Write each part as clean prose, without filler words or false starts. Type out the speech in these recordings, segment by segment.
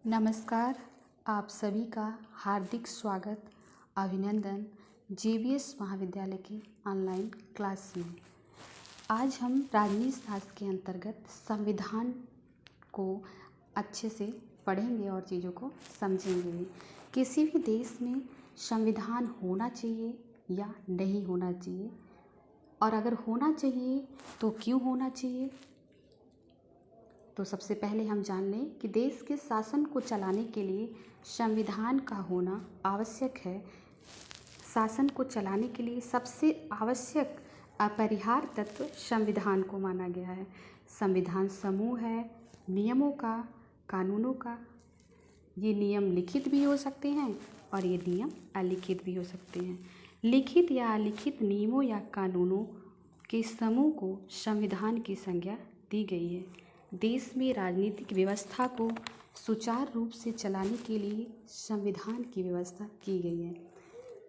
नमस्कार। आप सभी का हार्दिक स्वागत अभिनंदन जेबीएस महाविद्यालय की ऑनलाइन क्लास में। आज हम राजनीति शास्त्र के अंतर्गत संविधान को अच्छे से पढ़ेंगे और चीज़ों को समझेंगे भी। किसी भी देश में संविधान होना चाहिए या नहीं होना चाहिए, और अगर होना चाहिए तो क्यों होना चाहिए। तो सबसे पहले हम जान लें कि देश के शासन को चलाने के लिए संविधान का होना आवश्यक है। शासन को चलाने के लिए सबसे आवश्यक अपरिहार्य तत्व संविधान को माना गया है। संविधान समूह है नियमों का, कानूनों का। ये नियम लिखित भी हो सकते हैं और ये नियम अलिखित भी हो सकते हैं। लिखित या अलिखित नियमों या कानूनों के समूह को संविधान की संज्ञा दी गई है। देश में राजनीतिक व्यवस्था को सुचारू रूप से चलाने के लिए संविधान की व्यवस्था की गई है।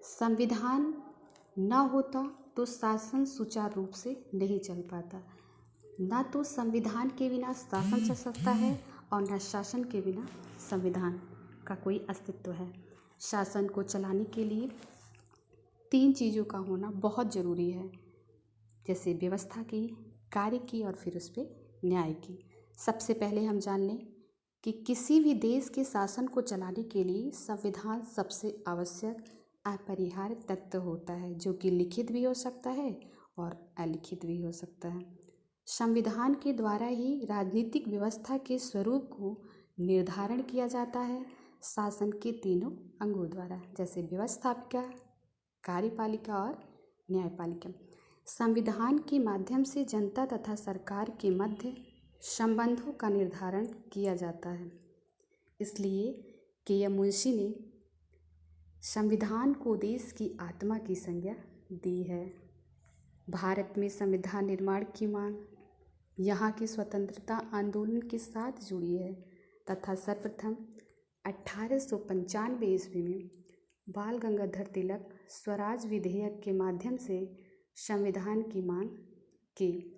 संविधान न होता तो शासन सुचारू रूप से नहीं चल पाता। न तो संविधान के बिना शासन चल सकता है और न शासन के बिना संविधान का कोई अस्तित्व है। शासन को चलाने के लिए 3 चीज़ों का होना बहुत ज़रूरी है, जैसे व्यवस्था की, कार्य की और फिर उस पर न्याय की। सबसे पहले हम जान लें कि किसी भी देश के शासन को चलाने के लिए संविधान सबसे आवश्यक अपरिहार्य तत्व होता है, जो कि लिखित भी हो सकता है और अलिखित भी हो सकता है। संविधान के द्वारा ही राजनीतिक व्यवस्था के स्वरूप को निर्धारण किया जाता है, शासन के तीनों अंगों द्वारा, जैसे व्यवस्थापिका, कार्यपालिका और न्यायपालिका। संविधान के माध्यम से जनता तथा सरकार के मध्य संबंधों का निर्धारण किया जाता है। इसलिए के.एम. मुंशी ने संविधान को देश की आत्मा की संज्ञा दी है। भारत में संविधान निर्माण की मांग यहाँ के स्वतंत्रता आंदोलन के साथ जुड़ी है तथा सर्वप्रथम 1895 ईस्वी में बाल गंगाधर तिलक स्वराज विधेयक के माध्यम से संविधान की मांग की।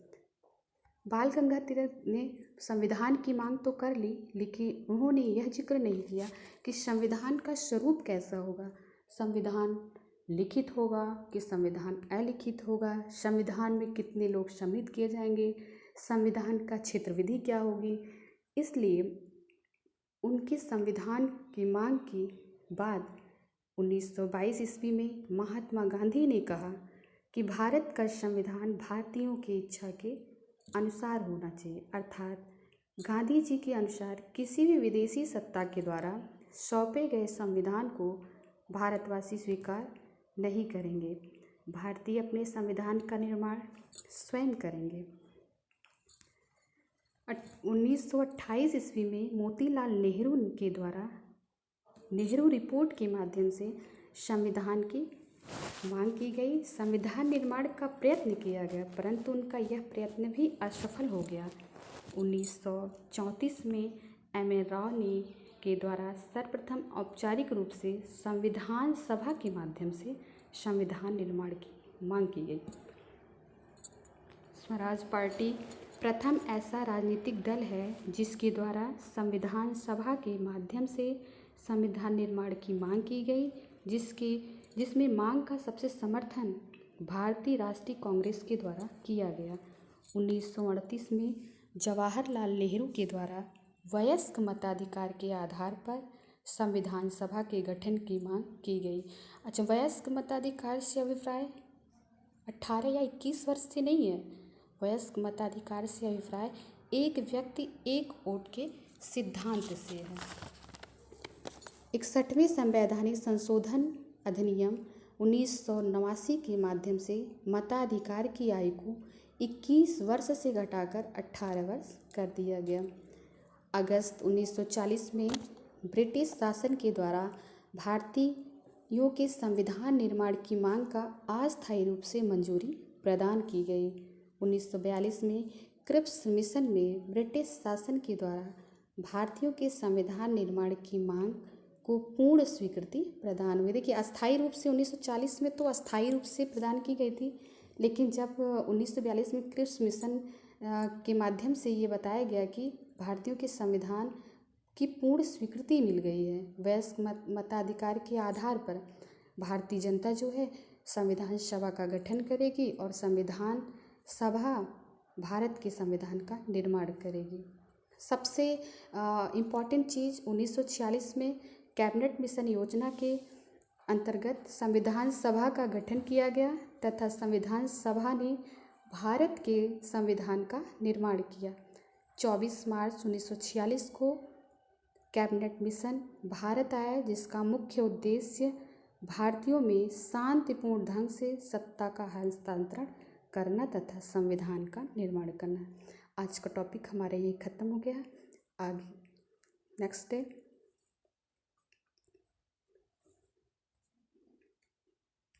बाल गंगाधर तिलक ने संविधान की मांग तो कर ली, लेकिन उन्होंने यह जिक्र नहीं किया कि संविधान का स्वरूप कैसा होगा। संविधान लिखित होगा कि संविधान अलिखित होगा, संविधान में कितने लोग सम्मिलित किए जाएंगे, संविधान का क्षेत्र विधि क्या होगी। इसलिए उनके संविधान की मांग के बाद 1922 ईस्वी में महात्मा गांधी ने कहा कि भारत का संविधान भारतीयों की इच्छा के अनुसार होना चाहिए, अर्थात गांधी जी के अनुसार किसी भी विदेशी सत्ता के द्वारा सौंपे गए संविधान को भारतवासी स्वीकार नहीं करेंगे। भारतीय अपने संविधान का निर्माण स्वयं करेंगे। 1928 ईस्वी में मोतीलाल नेहरू के द्वारा नेहरू रिपोर्ट के माध्यम से संविधान की मांग की गई। संविधान निर्माण का प्रयत्न किया गया, परंतु उनका यह प्रयत्न भी असफल हो गया। 1934 में एम.एन. राव ने के द्वारा सर्वप्रथम औपचारिक रूप से संविधान सभा के माध्यम से संविधान निर्माण की मांग की गई। स्वराज पार्टी प्रथम ऐसा राजनीतिक दल है जिसके द्वारा संविधान सभा के माध्यम से संविधान निर्माण की मांग की गई, जिसमें मांग का सबसे समर्थन भारतीय राष्ट्रीय कांग्रेस के द्वारा किया गया। 1938 में जवाहरलाल नेहरू के द्वारा वयस्क मताधिकार के आधार पर संविधान सभा के गठन की मांग की गई। अच्छा, वयस्क मताधिकार से अभिप्राय 18 या 21 वर्ष से नहीं है। वयस्क मताधिकार से अभिप्राय एक व्यक्ति एक वोट के सिद्धांत से है। 61वें संवैधानिक संशोधन अधिनियम 1989 के माध्यम से मताधिकार की आयु को 21 वर्ष से घटाकर 18 वर्ष कर दिया गया। अगस्त 1940 में ब्रिटिश शासन के द्वारा भारतीयों के संविधान निर्माण की मांग का अस्थायी रूप से मंजूरी प्रदान की गई। 1942 में क्रिप्स मिशन में ब्रिटिश शासन के द्वारा भारतीयों के संविधान निर्माण की मांग को पूर्ण स्वीकृति प्रदान हुई। देखिए, अस्थायी रूप से 1940 में तो अस्थायी रूप से प्रदान की गई थी, लेकिन जब 1942 में क्रिप्स मिशन के माध्यम से ये बताया गया कि भारतीयों के संविधान की पूर्ण स्वीकृति मिल गई है। वयस्क मताधिकार के आधार पर भारतीय जनता जो है संविधान सभा का गठन करेगी और संविधान सभा भारत के संविधान का निर्माण करेगी। सबसे इम्पॉर्टेंट चीज़ 1946 में कैबिनेट मिशन योजना के अंतर्गत संविधान सभा का गठन किया गया तथा संविधान सभा ने भारत के संविधान का निर्माण किया। 24 मार्च 1946 को कैबिनेट मिशन भारत आया, जिसका मुख्य उद्देश्य भारतीयों में शांतिपूर्ण ढंग से सत्ता का हस्तांतरण करना तथा संविधान का निर्माण करना। आज का टॉपिक हमारा यही ख़त्म हो गया। आगे नेक्स्ट डे